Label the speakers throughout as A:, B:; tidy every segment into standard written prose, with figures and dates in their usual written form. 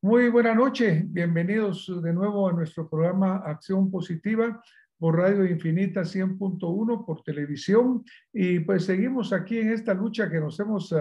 A: Muy buena noche, bienvenidos de nuevo a nuestro programa Acción Positiva por Radio Infinita 100.1, por televisión, y pues seguimos aquí en esta lucha que nos hemos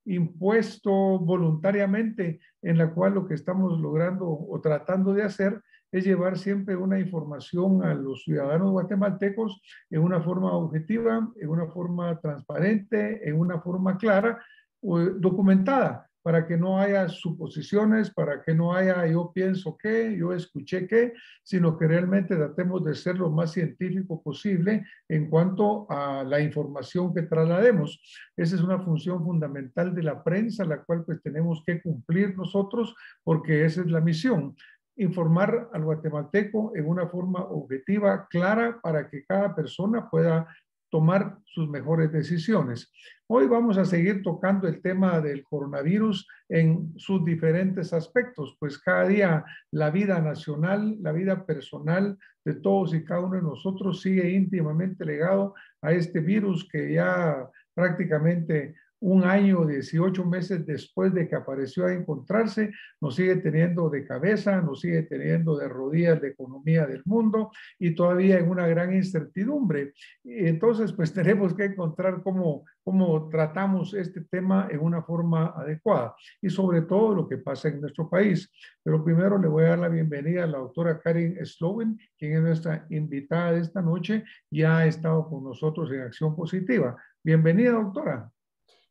A: impuesto voluntariamente, en la cual lo que estamos logrando o tratando de hacer es llevar siempre una información a los ciudadanos guatemaltecos en una forma objetiva, en una forma transparente, en una forma clara, documentada, para que no haya suposiciones, para que no haya yo pienso que, yo escuché que, sino que realmente tratemos de ser lo más científico posible en cuanto a la información que traslademos. Esa es una función fundamental de la prensa, la cual pues tenemos que cumplir nosotros, porque esa es la misión: informar al guatemalteco en una forma objetiva, clara, para que cada persona pueda tomar sus mejores decisiones. Hoy vamos a seguir tocando el tema del coronavirus en sus diferentes aspectos, pues cada día la vida nacional, la vida personal de todos y cada uno de nosotros sigue íntimamente ligado a este virus que ya prácticamente un año, 18 meses después de que apareció a encontrarse, nos sigue teniendo de cabeza, nos sigue teniendo de rodillas la economía del mundo y todavía en una gran incertidumbre. Y entonces, pues tenemos que encontrar cómo tratamos este tema en una forma adecuada y sobre todo lo que pasa en nuestro país. Pero primero le voy a dar la bienvenida a la doctora Karin Slowen, quien es nuestra invitada de esta noche y ha estado con nosotros en Acción Positiva. Bienvenida, doctora.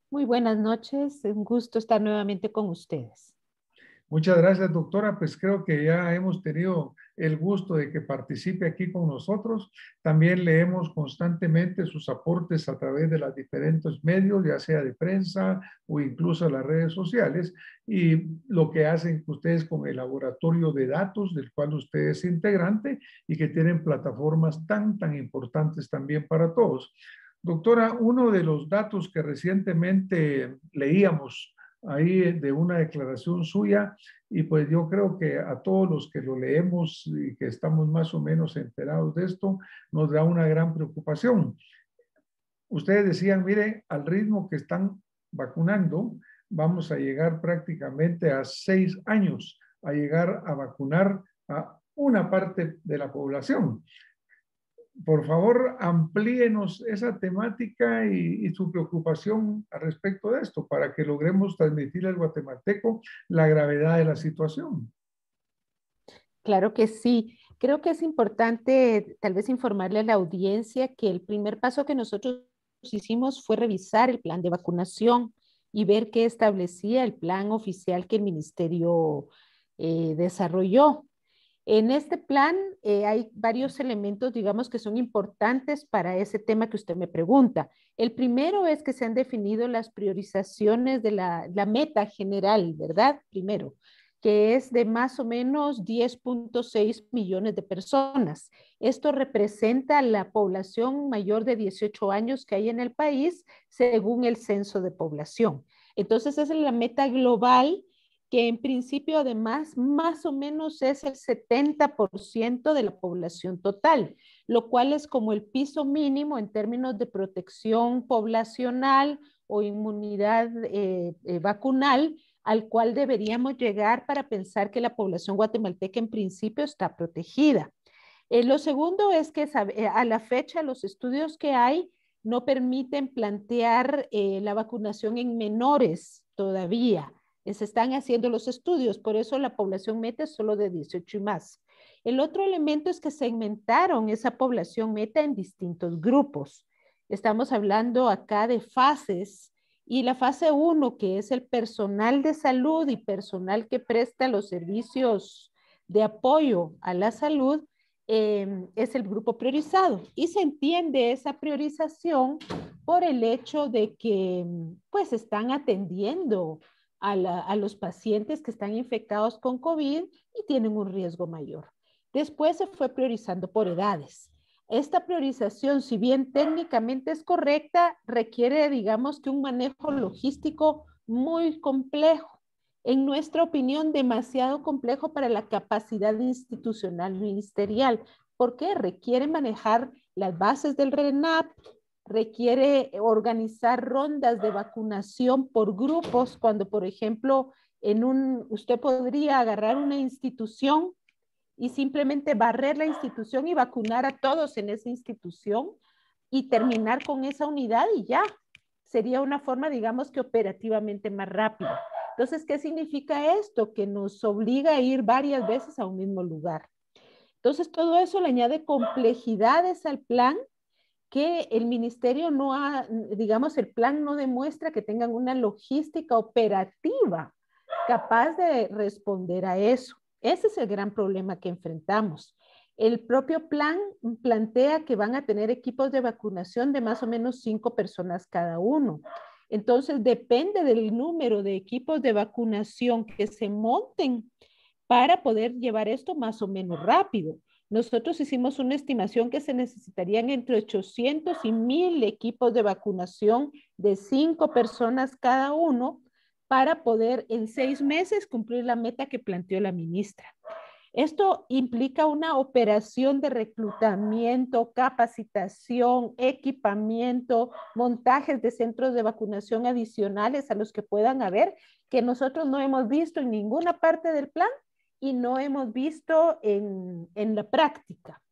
B: Muy buenas noches, un gusto estar nuevamente con ustedes.
A: Muchas gracias, doctora. Pues creo que ya hemos tenido el gusto de que participe aquí con nosotros. También leemos constantemente sus aportes a través de los diferentes medios, ya sea de prensa o incluso las redes sociales, y lo que hacen ustedes con el laboratorio de datos del cual usted es integrante y que tienen plataformas tan importantes también para todos. Doctora, uno de los datos que recientemente leíamos ahí de una declaración suya, y pues yo creo que a todos los que lo leemos y que estamos más o menos enterados de esto, nos da una gran preocupación. Ustedes decían, mire, al ritmo que están vacunando, vamos a llegar prácticamente a 6 años a llegar a vacunar a una parte de la población. Por favor, amplíenos esa temática y su preocupación al respecto de esto para que logremos transmitir al guatemalteco la gravedad de la situación.
B: Claro que sí. Creo que es importante tal vez informarle a la audiencia que el primer paso que nosotros hicimos fue revisar el plan de vacunación y ver qué establecía el plan oficial que el ministerio desarrolló. En este plan hay varios elementos, digamos, que son importantes para ese tema que usted me pregunta. El primero es que se han definido las priorizaciones de la meta general, ¿verdad? Primero, que es de más o menos 10.6 millones de personas. Esto representa la población mayor de 18 años que hay en el país según el censo de población. Entonces, esa es la meta global, que en principio además más o menos es el 70% de la población total, lo cual es como el piso mínimo en términos de protección poblacional o inmunidad vacunal al cual deberíamos llegar para pensar que la población guatemalteca en principio está protegida. Lo segundo es que a la fecha los estudios que hay no permiten plantear la vacunación en menores todavía. Se están haciendo los estudios, por eso la población meta es solo de 18 y más. El otro elemento es que segmentaron esa población meta en distintos grupos. Estamos hablando acá de fases, y la fase 1, que es el personal de salud y personal que presta los servicios de apoyo a la salud, es el grupo priorizado. Y se entiende esa priorización por el hecho de que pues están atendiendo a los pacientes que están infectados con COVID y tienen un riesgo mayor. Después se fue priorizando por edades. Esta priorización, si bien técnicamente es correcta, requiere, digamos, que un manejo logístico muy complejo. En nuestra opinión, demasiado complejo para la capacidad institucional ministerial, porque requiere manejar las bases del RENAP, requiere organizar rondas de vacunación por grupos, cuando, por ejemplo, usted podría agarrar una institución y simplemente barrer la institución y vacunar a todos en esa institución y terminar con esa unidad y ya. Sería una forma, digamos, que operativamente más rápida. Entonces, ¿qué significa esto? Que nos obliga a ir varias veces a un mismo lugar. Entonces, todo eso le añade complejidades al plan que el ministerio no ha, digamos, el plan no demuestra que tengan una logística operativa capaz de responder a eso. Ese es el gran problema que enfrentamos. El propio plan plantea que van a tener equipos de vacunación de más o menos 5 personas cada uno. Entonces, depende del número de equipos de vacunación que se monten para poder llevar esto más o menos rápido. Nosotros hicimos una estimación que se necesitarían entre 800 y 1000 equipos de vacunación de 5 personas cada uno para poder en 6 meses cumplir la meta que planteó la ministra. Esto implica una operación de reclutamiento, capacitación, equipamiento, montajes de centros de vacunación adicionales a los que puedan haber, que nosotros no hemos visto en ninguna parte del plan y no hemos visto en la práctica.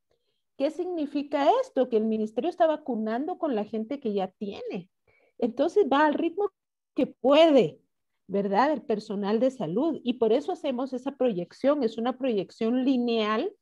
B: ¿Qué significa esto? Que el ministerio está vacunando con la gente que ya tiene. Entonces va al ritmo que puede, ¿verdad? El personal de salud. Y por eso hacemos esa proyección. Es una proyección lineal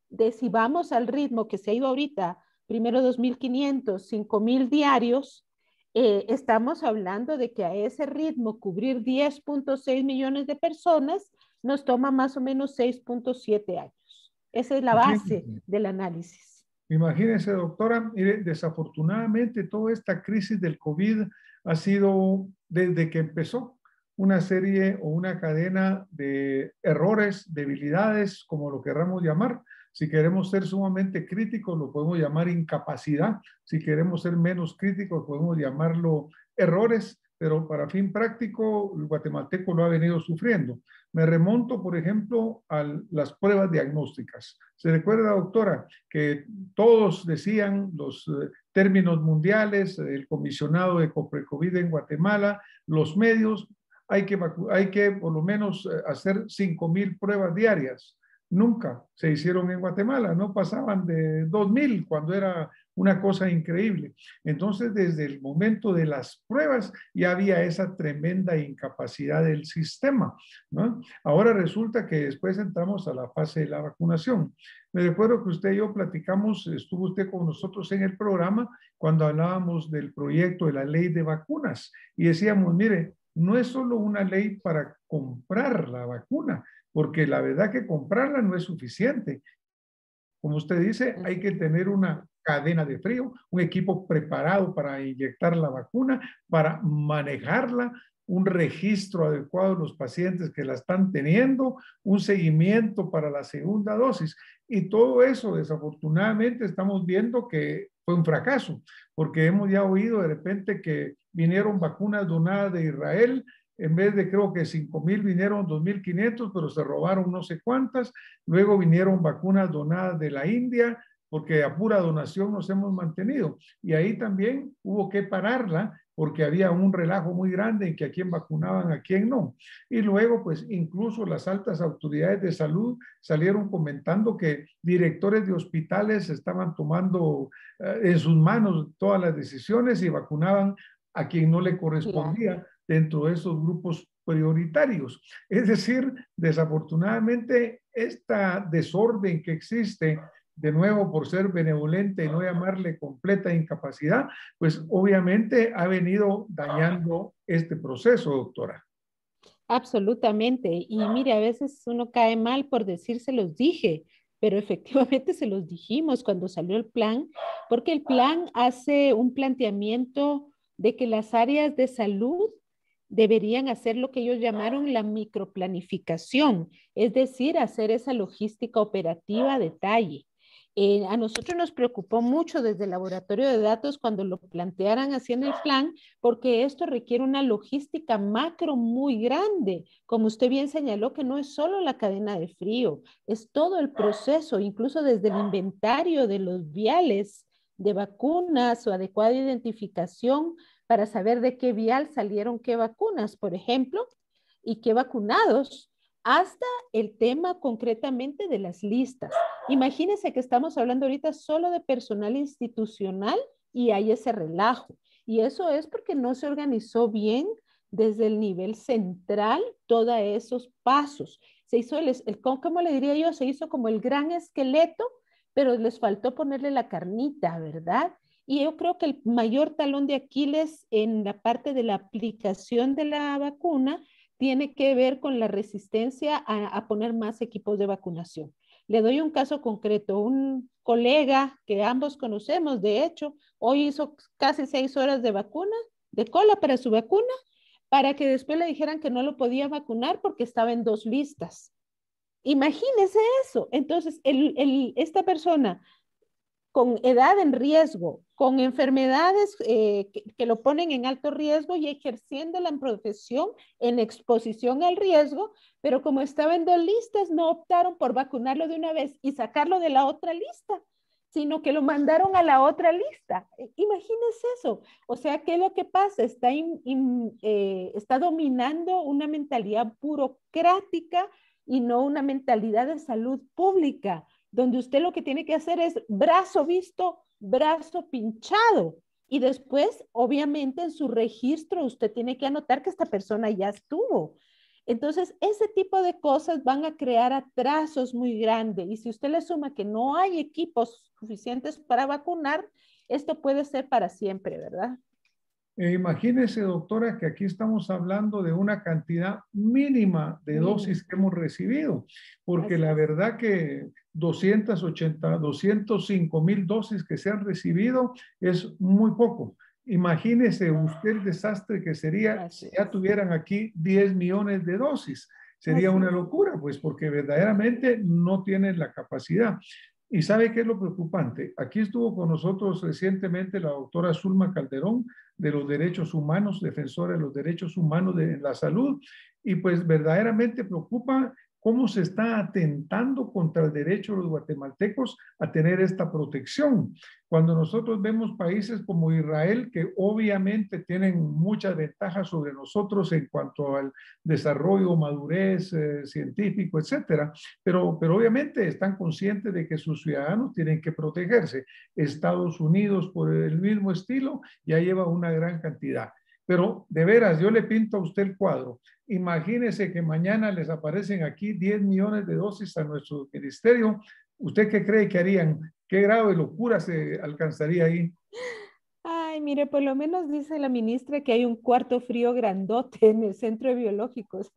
B: de si vamos al ritmo que se ha ido ahorita, primero 2.500, 5.000 diarios, estamos hablando de que a ese ritmo cubrir 10.6 millones de personas nos toma más o menos 6.7 años. Esa es la base del análisis.
A: Imagínense, doctora, mire, desafortunadamente toda esta crisis del COVID ha sido, desde que empezó, una serie o una cadena de errores, debilidades, como lo querramos llamar. Si queremos ser sumamente críticos, lo podemos llamar incapacidad. Si queremos ser menos críticos, podemos llamarlo errores, pero para fin práctico, el guatemalteco lo ha venido sufriendo. Me remonto, por ejemplo, a las pruebas diagnósticas. ¿Se recuerda, doctora, que todos decían los términos mundiales, el comisionado de Coprecovid en Guatemala, los medios, hay que por lo menos hacer 5,000 pruebas diarias? Nunca se hicieron en Guatemala, no pasaban de 2,000 cuando era una cosa increíble. Entonces, desde el momento de las pruebas ya había esa tremenda incapacidad del sistema, ¿no? Ahora resulta que después entramos a la fase de la vacunación. Me recuerdo que usted y yo platicamos, estuvo usted con nosotros en el programa cuando hablábamos del proyecto de la ley de vacunas y decíamos, mire, no es solo una ley para comprar la vacuna, porque la verdad que comprarla no es suficiente. Como usted dice, hay que tener una cadena de frío, un equipo preparado para inyectar la vacuna, para manejarla, un registro adecuado de los pacientes que la están teniendo, un seguimiento para la segunda dosis. Y todo eso, desafortunadamente, estamos viendo que fue un fracaso, porque hemos ya oído de repente que vinieron vacunas donadas de Israel. En vez de, creo que 5,000, vinieron 2,500, pero se robaron no sé cuántas. Luego vinieron vacunas donadas de la India, porque a pura donación nos hemos mantenido. Y ahí también hubo que pararla, porque había un relajo muy grande en que a quién vacunaban, a quién no. Y luego, pues, incluso las altas autoridades de salud salieron comentando que directores de hospitales estaban tomando en sus manos todas las decisiones y vacunaban a quien no le correspondía. Claro. Dentro de esos grupos prioritarios. Es decir, desafortunadamente, esta desorden que existe, de nuevo por ser benevolente y no llamarle completa incapacidad, pues obviamente ha venido dañando este proceso, doctora.
B: Absolutamente. Y mire, a veces uno cae mal por decir se los dije, pero efectivamente se los dijimos cuando salió el plan, porque el plan hace un planteamiento de que las áreas de salud deberían hacer lo que ellos llamaron la microplanificación, es decir, hacer esa logística operativa a detalle. A nosotros nos preocupó mucho desde el laboratorio de datos cuando lo plantearan así en el plan, porque esto requiere una logística macro muy grande. Como usted bien señaló, que no es solo la cadena de frío, es todo el proceso, incluso desde el inventario de los viales de vacunas o adecuada identificación para saber de qué vial salieron qué vacunas. Por ejemplo, y qué vacunados, hasta el tema concretamente de las listas. Imagínense que estamos hablando ahorita solo de personal institucional y hay ese relajo. Y eso es porque no se organizó bien desde el nivel central todos esos pasos. Se hizo ¿cómo le diría yo? Se hizo como el gran esqueleto, pero les faltó ponerle la carnita, ¿verdad? Y yo creo que el mayor talón de Aquiles en la parte de la aplicación de la vacuna tiene que ver con la resistencia a poner más equipos de vacunación. Le doy un caso concreto. Un colega que ambos conocemos, de hecho, hoy hizo casi 6 horas de vacuna, de cola para su vacuna, para que después le dijeran que no lo podía vacunar porque estaba en 2 listas. Imagínese eso. Entonces, esta persona con edad en riesgo, con enfermedades que lo ponen en alto riesgo y ejerciendo la profesión en exposición al riesgo, pero como estaba en 2 listas, no optaron por vacunarlo de una vez y sacarlo de la otra lista, sino que lo mandaron a la otra lista. Imagínense eso. O sea, ¿qué es lo que pasa? Está dominando una mentalidad burocrática y no una mentalidad de salud pública, donde usted lo que tiene que hacer es brazo visto, brazo pinchado. Y después, obviamente, en su registro usted tiene que anotar que esta persona ya estuvo. Entonces, ese tipo de cosas van a crear atrasos muy grandes. Y si usted le suma que no hay equipos suficientes para vacunar, esto puede ser para siempre, ¿verdad?
A: Imagínese, doctora, que aquí estamos hablando de una cantidad mínima de dosis que hemos recibido, porque
B: Así
A: la
B: es.
A: verdad que 205,000 dosis que se han recibido es muy poco. Imagínese usted el desastre que sería
B: Así
A: si ya
B: es.
A: tuvieran aquí 10 millones de dosis. Sería
B: Así
A: una
B: es.
A: locura, pues, porque verdaderamente no tienen la capacidad. ¿Y sabe qué es lo preocupante? Aquí estuvo con nosotros recientemente la doctora Zulma Calderón, de los derechos humanos, defensora de los derechos humanos de la salud, y pues verdaderamente preocupa cómo se está atentando contra el derecho de los guatemaltecos a tener esta protección. Cuando nosotros vemos países como Israel, que obviamente tienen muchas ventajas sobre nosotros en cuanto al desarrollo, madurez científico, etcétera, pero obviamente están conscientes de que sus ciudadanos tienen que protegerse. Estados Unidos, por el mismo estilo, ya lleva una gran cantidad. Pero de veras, yo le pinto a usted el cuadro. Imagínese que mañana les aparecen aquí 10 millones de dosis a nuestro ministerio. ¿Usted qué cree que harían? ¿Qué grado de locura se alcanzaría ahí?
B: Ay, mire, por lo menos dice la ministra que hay un cuarto frío grandote en el centro de biológicos.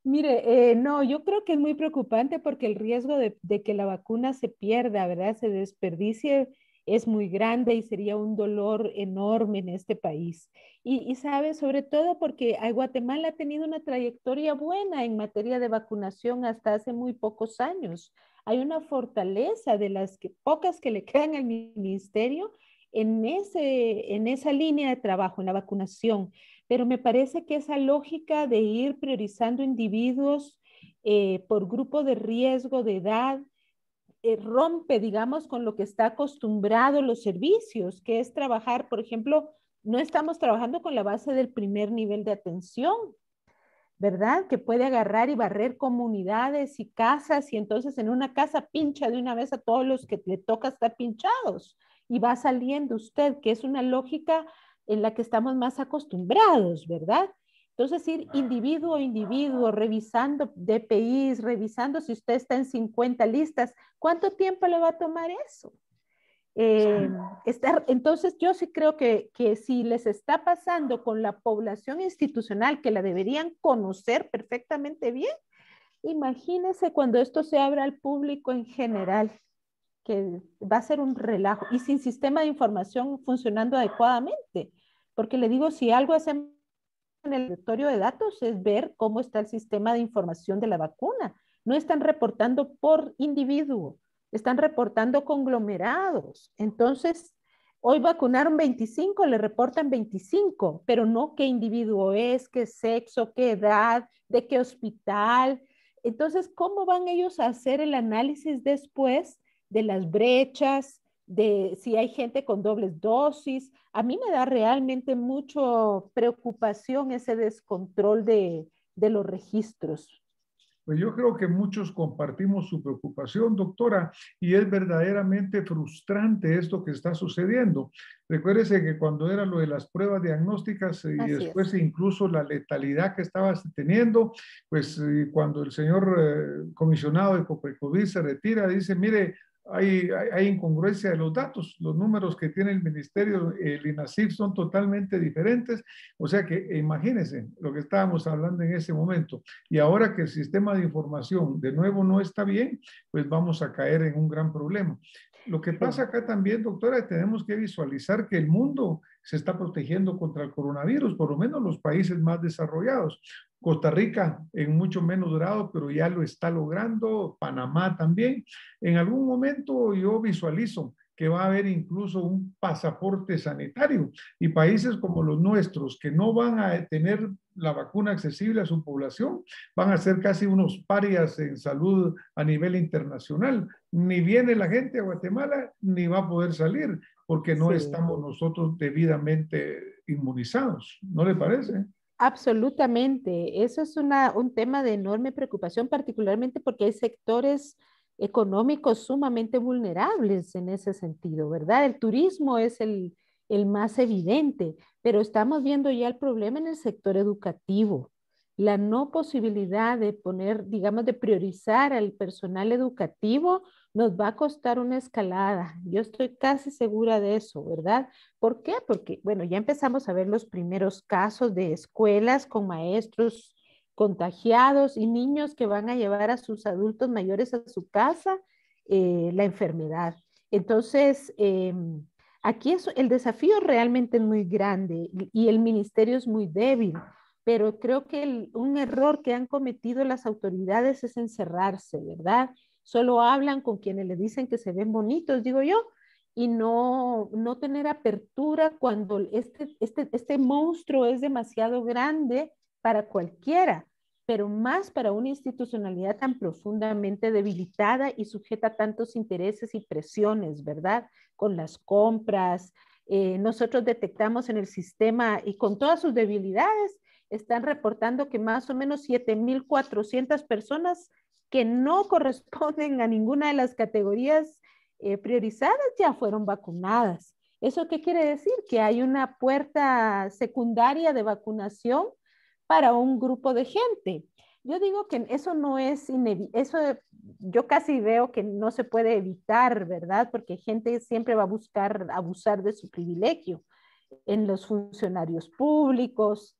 B: Mire, no, yo creo que es muy preocupante porque el riesgo de que la vacuna se pierda, ¿verdad? Se desperdicie es muy grande y sería un dolor enorme en este país. Y sabe, sobre todo porque Guatemala ha tenido una trayectoria buena en materia de vacunación hasta hace muy pocos años. Hay una fortaleza de las pocas que le quedan al ministerio en esa línea de trabajo, en la vacunación, pero me parece que esa lógica de ir priorizando individuos por grupo de riesgo de edad rompe, digamos, con lo que está acostumbrado los servicios, que es trabajar, por ejemplo, no estamos trabajando con la base del primer nivel de atención, ¿verdad? Que puede agarrar y barrer comunidades y casas y entonces en una casa pincha de una vez a todos los que le toca estar pinchados y va saliendo usted, que es una lógica en la que estamos más acostumbrados, ¿verdad? Entonces ir individuo a individuo, revisando DPIs, revisando si usted está en 50 listas, ¿cuánto tiempo le va a tomar eso? Eh, entonces, yo sí creo que si les está pasando con la población institucional, que la deberían conocer perfectamente bien, imagínense cuando esto se abra al público en general, que va a ser un relajo y sin sistema de información funcionando adecuadamente. Porque le digo, si algo hacemos en el directorio de datos es ver cómo está el sistema de información de la vacuna. No están reportando por individuo, están reportando conglomerados. Entonces, hoy vacunaron 25, le reportan 25, pero no qué individuo es, qué sexo, qué edad, de qué hospital. Entonces, ¿cómo van ellos a hacer el análisis después de las brechas, de si hay gente con dobles dosis? A mí me da realmente mucho preocupación ese descontrol de los registros.
A: Pues yo creo que muchos compartimos su preocupación, doctora, y es verdaderamente frustrante esto que está sucediendo. Recuérdese que cuando era lo de las pruebas diagnósticas y
B: Así
A: después
B: es.
A: incluso la letalidad que estaba teniendo, pues cuando el señor comisionado de Coprecovid se retira, dice, mire, hay incongruencia de los datos, los números que tiene el ministerio, el INASIF son totalmente diferentes, o sea que imagínense lo que estábamos hablando en ese momento. Y ahora que el sistema de información de nuevo no está bien, pues vamos a caer en un gran problema. Lo que pasa
B: Sí.
A: acá también, doctora, tenemos que visualizar que el mundo se está protegiendo contra el coronavirus, por lo menos los países más desarrollados. Costa Rica en mucho menos grado, pero ya lo está logrando, Panamá también. En algún momento yo visualizo que va a haber incluso un pasaporte sanitario y países como los nuestros que no van a tener la vacuna accesible a su población van a ser casi unos parias en salud a nivel internacional. Ni viene la gente a Guatemala ni va a poder salir porque no
B: Sí.
A: estamos nosotros debidamente inmunizados. ¿No le parece?
B: Absolutamente. Eso es un tema de enorme preocupación, particularmente porque hay sectores económicos sumamente vulnerables en ese sentido, ¿verdad? El turismo es el más evidente, pero estamos viendo ya el problema en el sector educativo. La no posibilidad de poner, digamos, de priorizar al personal educativo nos va a costar una escalada. Yo estoy casi segura de eso, ¿verdad? ¿Por qué? Porque, bueno, ya empezamos a ver los primeros casos de escuelas con maestros contagiados y niños que van a llevar a sus adultos mayores a su casa la enfermedad. Entonces, aquí el desafío realmente es muy grande y el ministerio es muy débil, pero creo que un error que han cometido las autoridades es encerrarse, ¿verdad? Solo hablan con quienes le dicen que se ven bonitos, digo yo, y no tener apertura cuando este monstruo es demasiado grande para cualquiera, pero más para una institucionalidad tan profundamente debilitada y sujeta a tantos intereses y presiones, ¿verdad? Con las compras. Nosotros detectamos en el sistema y con todas sus debilidades, están reportando que más o menos 7,400 personas que no corresponden a ninguna de las categorías priorizadas ya fueron vacunadas. ¿Eso qué quiere decir? Que hay una puerta secundaria de vacunación para un grupo de gente. Yo digo que eso no es eso yo casi veo que no se puede evitar, ¿verdad? Porque gente siempre va a buscar abusar de su privilegio en los funcionarios públicos,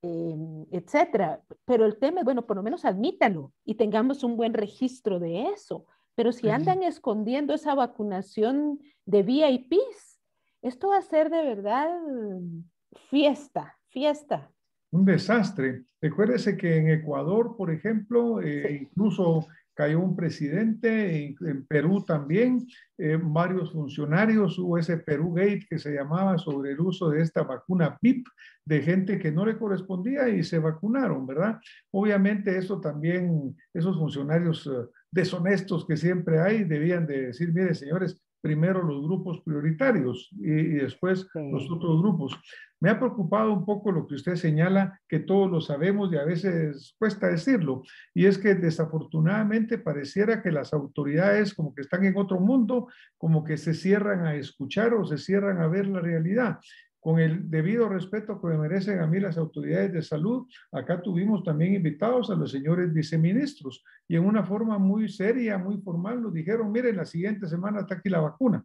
B: etcétera. Pero el tema es, bueno, por lo menos admítalo y tengamos un buen registro de eso. Pero si
A: Sí.
B: andan escondiendo esa vacunación de VIPs, esto va a ser de verdad fiesta, fiesta.
A: Un desastre. Recuérdese que en Ecuador, por ejemplo,
B: Sí,
A: incluso cayó un presidente, en Perú también, varios funcionarios, hubo ese Perú Gate que se llamaba sobre el uso de esta vacuna PIP de gente que no le correspondía y se vacunaron, ¿verdad? Obviamente eso también, esos funcionarios deshonestos que siempre hay, debían de decir, mire, señores, primero los grupos prioritarios y después los
B: sí.
A: otros grupos. Me ha preocupado un poco lo que usted señala, que todos lo sabemos y a veces cuesta decirlo, y es que desafortunadamente pareciera que las autoridades como que están en otro mundo, como que se cierran a escuchar o se cierran a ver la realidad. Con el debido respeto que me merecen a mí las autoridades de salud, acá tuvimos también invitados a los señores viceministros y en una forma muy seria, muy formal, nos dijeron, miren, la siguiente semana está aquí la vacuna.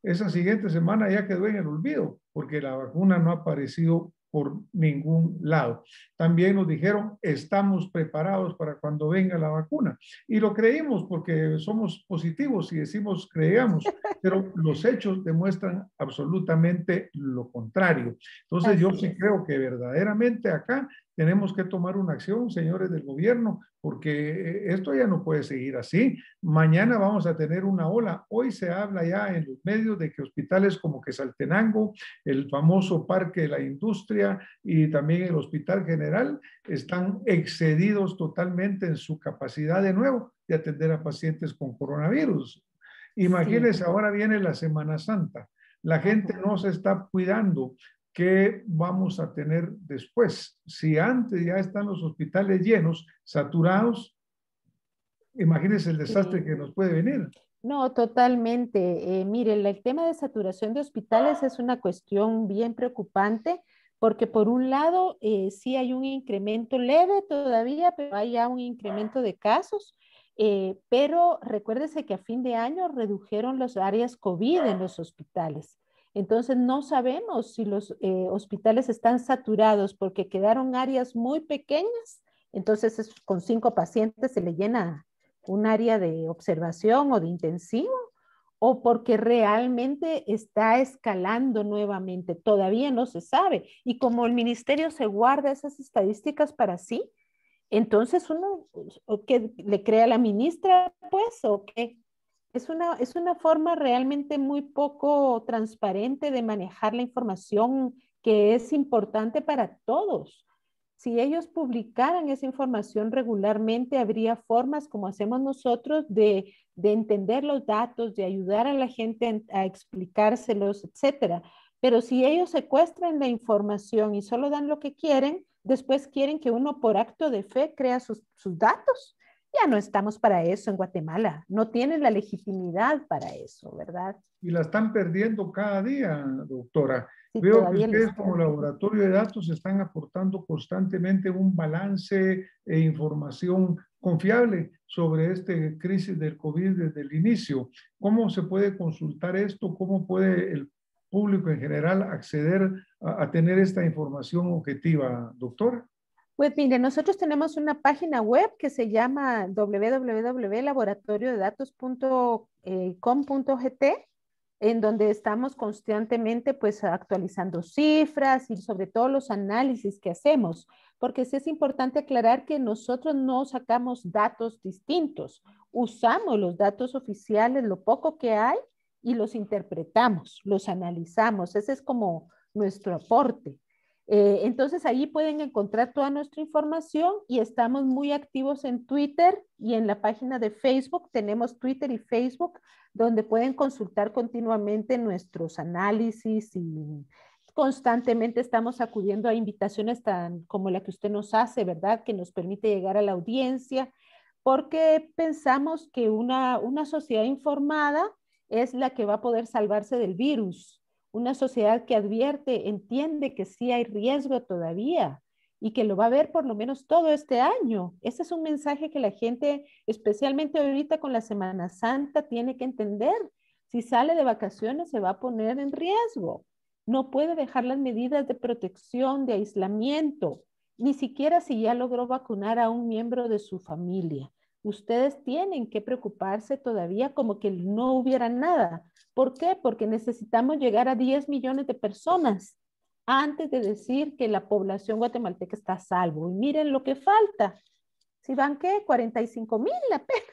A: Esa siguiente semana ya quedó en el olvido porque la vacuna no ha aparecido por ningún lado. También nos dijeron, estamos preparados para cuando venga la vacuna. Y lo creímos porque somos positivos y decimos creamos, pero los hechos demuestran absolutamente lo contrario. Entonces yo
B: Así
A: sí
B: es.
A: creo que verdaderamente acá tenemos que tomar una acción, señores del gobierno, porque esto ya no puede seguir así. Mañana vamos a tener una ola. Hoy se habla ya en los medios de que hospitales como Quetzaltenango, el famoso Parque de la Industria y también el Hospital General están excedidos totalmente en su capacidad de nuevo de atender a pacientes con coronavirus.
B: Sí.
A: Imagínense, ahora viene la Semana Santa. La gente
B: Ajá.
A: no se está cuidando. ¿qué vamos a tener después? Si antes ya están los hospitales llenos, saturados, imagínense el desastre
B: Sí.
A: que nos puede venir.
B: No, totalmente. Mire, el tema de saturación de hospitales es una cuestión bien preocupante porque por un lado sí hay un incremento leve todavía, pero hay ya un incremento de casos. Pero recuérdese que a fin de año redujeron las áreas COVID en los hospitales. Entonces no sabemos si los hospitales están saturados porque quedaron áreas muy pequeñas. Entonces con 5 pacientes se le llena un área de observación o de intensivo, o porque realmente está escalando nuevamente. Todavía no se sabe. Y como el ministerio se guarda esas estadísticas para sí, entonces uno, ¿o qué le cree a la ministra, pues, o qué? Es una forma realmente muy poco transparente de manejar la información que es importante para todos. Si ellos publicaran esa información regularmente, habría formas como hacemos nosotros de entender los datos, de ayudar a la gente a explicárselos, etcétera. Pero si ellos secuestran la información y solo dan lo que quieren, después quieren que uno por acto de fe crea sus datos. Ya no estamos para eso en Guatemala. No tienen la legitimidad para eso, ¿verdad?
A: Y la están perdiendo cada día, doctora.
B: Sí,
A: Veo que
B: todavía les
A: ustedes
B: queda.
A: como laboratorio de datos están aportando constantemente un balance e información confiable sobre esta crisis del COVID desde el inicio. ¿Cómo se puede consultar esto? ¿Cómo puede el público en general acceder a tener esta información objetiva, doctora?
B: Pues mire, nosotros tenemos una página web que se llama www.laboratoriodedatos.com.gt, en donde estamos constantemente pues actualizando cifras y sobre todo los análisis que hacemos, porque sí es importante aclarar que nosotros no sacamos datos distintos, usamos los datos oficiales, lo poco que hay, y los interpretamos, los analizamos, ese es como nuestro aporte. Entonces ahí pueden encontrar toda nuestra información y estamos muy activos en Twitter y en la página de Facebook. Tenemos Twitter y Facebook donde pueden consultar continuamente nuestros análisis y constantemente estamos acudiendo a invitaciones tan como la que usted nos hace, ¿verdad? Que nos permite llegar a la audiencia porque pensamos que una sociedad informada es la que va a poder salvarse del virus. Una sociedad que advierte, entiende que sí hay riesgo todavía y que lo va a ver por lo menos todo este año. Ese es un mensaje que la gente, especialmente ahorita con la Semana Santa, tiene que entender. Si sale de vacaciones se va a poner en riesgo. No puede dejar las medidas de protección, de aislamiento, ni siquiera si ya logró vacunar a un miembro de su familia. Ustedes tienen que preocuparse todavía como que no hubiera nada. ¿Por qué? Porque necesitamos llegar a 10 millones de personas antes de decir que la población guatemalteca está a salvo. Y miren lo que falta. Si van, ¿qué? 45,000 apenas.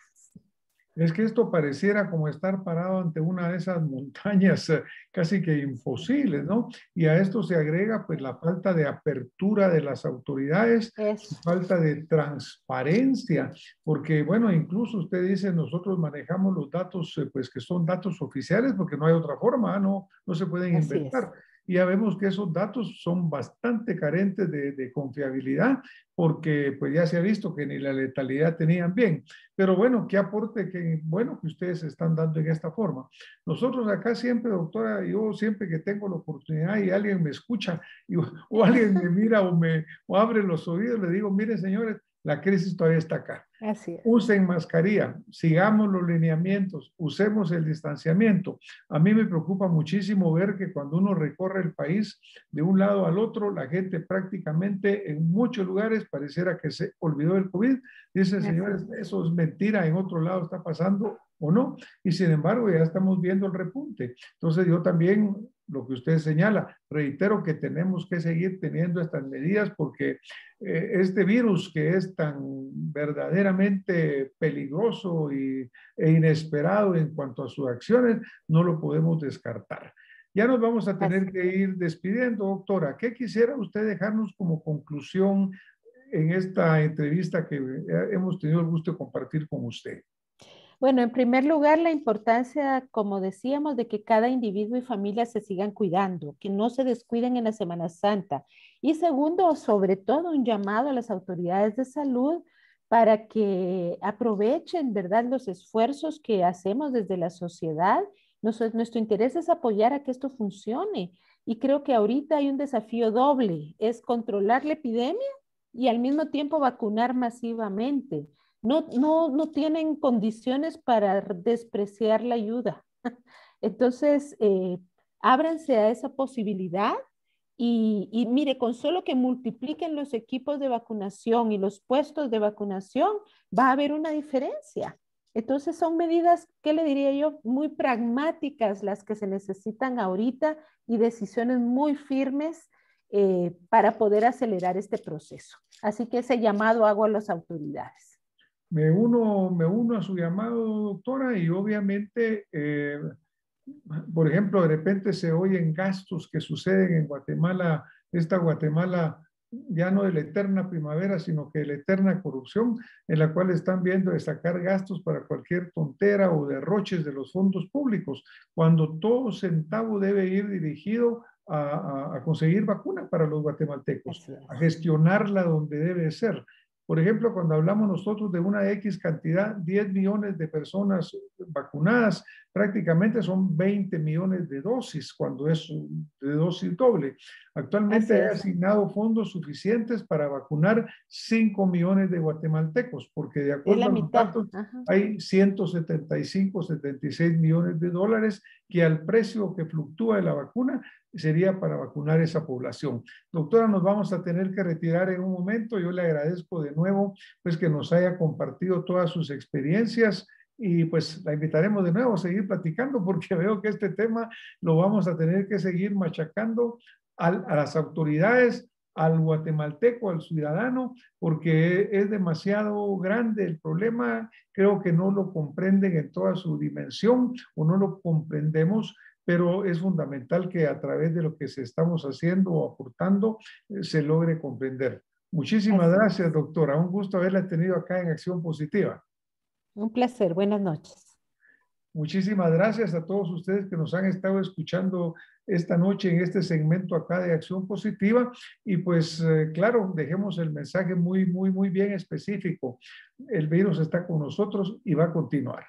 A: Es que esto pareciera como estar parado ante una de esas montañas casi que imposibles, ¿no? Y a esto se agrega pues la falta de apertura de las autoridades, su
B: Eso.
A: falta de transparencia, porque bueno, incluso usted dice, nosotros manejamos los datos pues que son datos oficiales porque no hay otra forma, no se pueden
B: Así es.
A: inventar. Y ya vemos que esos datos son bastante carentes de confiabilidad porque pues ya se ha visto que ni la letalidad tenían bien. Pero bueno, qué aporte, que bueno que ustedes están dando en esta forma. Nosotros acá siempre, doctora, yo siempre que tengo la oportunidad y alguien me escucha o alguien me mira o abre los oídos, le digo, miren señores, la crisis todavía está acá.
B: Así es.
A: Usen mascarilla, sigamos los lineamientos, usemos el distanciamiento. A mí me preocupa muchísimo ver que cuando uno recorre el país de un lado al otro, la gente prácticamente en muchos lugares pareciera que se olvidó del COVID. Dicen, señores, eso es mentira, en otro lado está pasando o no. Y sin embargo, ya estamos viendo el repunte. Entonces yo también, lo que usted señala, reitero que tenemos que seguir teniendo estas medidas porque este virus que es tan verdaderamente peligroso e inesperado en cuanto a sus acciones, no lo podemos descartar. Ya nos vamos a tener que ir despidiendo, doctora. ¿Qué quisiera usted dejarnos como conclusión en esta entrevista que hemos tenido el gusto de compartir con usted?
B: Bueno, en primer lugar, la importancia, como decíamos, de que cada individuo y familia se sigan cuidando, que no se descuiden en la Semana Santa. Y segundo, sobre todo, un llamado a las autoridades de salud para que aprovechen, ¿verdad?, los esfuerzos que hacemos desde la sociedad. Nuestro interés es apoyar a que esto funcione. Y creo que ahorita hay un desafío doble, es controlar la epidemia y al mismo tiempo vacunar masivamente. No tienen condiciones para despreciar la ayuda. Entonces, ábranse a esa posibilidad y mire, con solo que multipliquen los equipos de vacunación y los puestos de vacunación, va a haber una diferencia. Entonces, son medidas, ¿qué le diría yo? Muy pragmáticas las que se necesitan ahorita y decisiones muy firmes para poder acelerar este proceso. Así que ese llamado hago a las autoridades.
A: Me uno a su llamado, doctora, y obviamente, por ejemplo, de repente se oyen gastos que suceden en Guatemala, esta Guatemala ya no de la eterna primavera, sino que de la eterna corrupción, en la cual están viendo de sacar gastos para cualquier tontera o derroches de los fondos públicos, cuando todo centavo debe ir dirigido a conseguir vacuna para los guatemaltecos,
B: Así es.
A: a gestionarla donde debe ser. Por ejemplo, cuando hablamos nosotros de una X cantidad, 10 millones de personas vacunadas, prácticamente son 20 millones de dosis, cuando es de dosis doble. Actualmente
B: Así
A: hay
B: es.
A: asignado fondos suficientes para vacunar 5 millones de guatemaltecos, porque de
B: Es
A: acuerdo
B: la
A: a los
B: mitad.
A: datos,
B: Ajá.
A: hay 175, 76 millones de dólares que al precio que fluctúa de la vacuna sería para vacunar esa población. Doctora, nos vamos a tener que retirar en un momento. Yo le agradezco de nuevo pues que nos haya compartido todas sus experiencias y pues la invitaremos de nuevo a seguir platicando porque veo que este tema lo vamos a tener que seguir machacando a las autoridades, al guatemalteco, al ciudadano, porque es demasiado grande el problema. Creo que no lo comprenden en toda su dimensión o no lo comprendemos, pero es fundamental que a través de lo que se estamos haciendo o aportando se logre comprender. Muchísimas
B: Así
A: gracias,
B: es.
A: doctora. Un gusto haberla tenido acá en Acción Positiva.
B: Un placer. Buenas noches.
A: Muchísimas gracias a todos ustedes que nos han estado escuchando esta noche en este segmento acá de Acción Positiva. Y pues, claro, dejemos el mensaje muy bien específico. El virus está con nosotros y va a continuar.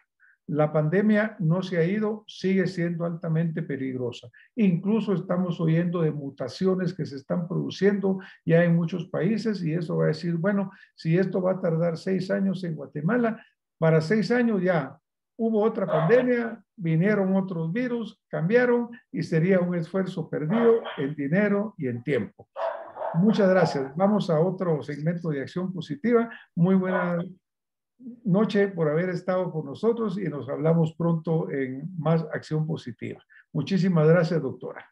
A: La pandemia no se ha ido, sigue siendo altamente peligrosa. Incluso estamos oyendo de mutaciones que se están produciendo ya en muchos países y eso va a decir, bueno, si esto va a tardar 6 años en Guatemala, para 6 años ya hubo otra pandemia, vinieron otros virus, cambiaron y sería un esfuerzo perdido en dinero y en tiempo. Muchas gracias. Vamos a otro segmento de Acción Positiva. Muy buena noche por haber estado con nosotros y nos hablamos pronto en más Acción Positiva. Muchísimas gracias, doctora.